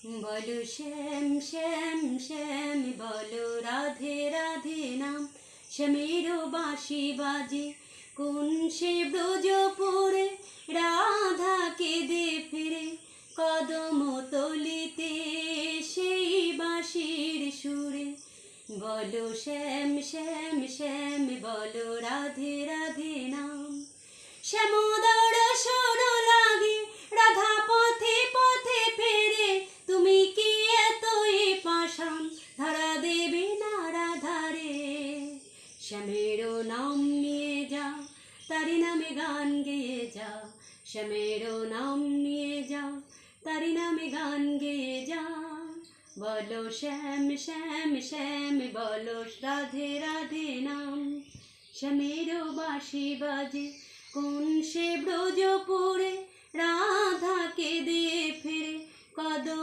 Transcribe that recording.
বলো শ্যাম শ্যাম শ্যাম বলো রাধে রাধে নাম, শ্যামেরও বাঁশি বাজে কোন সে ব্রজপুরে, রাধা কেঁদে ফিরে কদম তলিতে সেই বাঁশির সুরে। বলো শ্যাম শ্যাম শ্যাম বলো রাধে রাধে নাম, শ্যামোদর সর লাগে রাধা পথে পথে ফেরে, তুমি কি এতই পাষাণ ধরা দেবে না রাধারে। শ্যামেরও নাম নিয়ে যাও তারি নামে গান গেয়ে যাও, শ্যামেরও নাম নিয়ে যাও তারি নামে গান গেয়ে যাও। বলো শ্যাম শ্যাম শ্যাম বলো রাধে রাধে নাম, শ্যামেরও বাঁশি বাজে কোন সে ব্রজপুরে, রাধা কেঁদে ফিরে কদম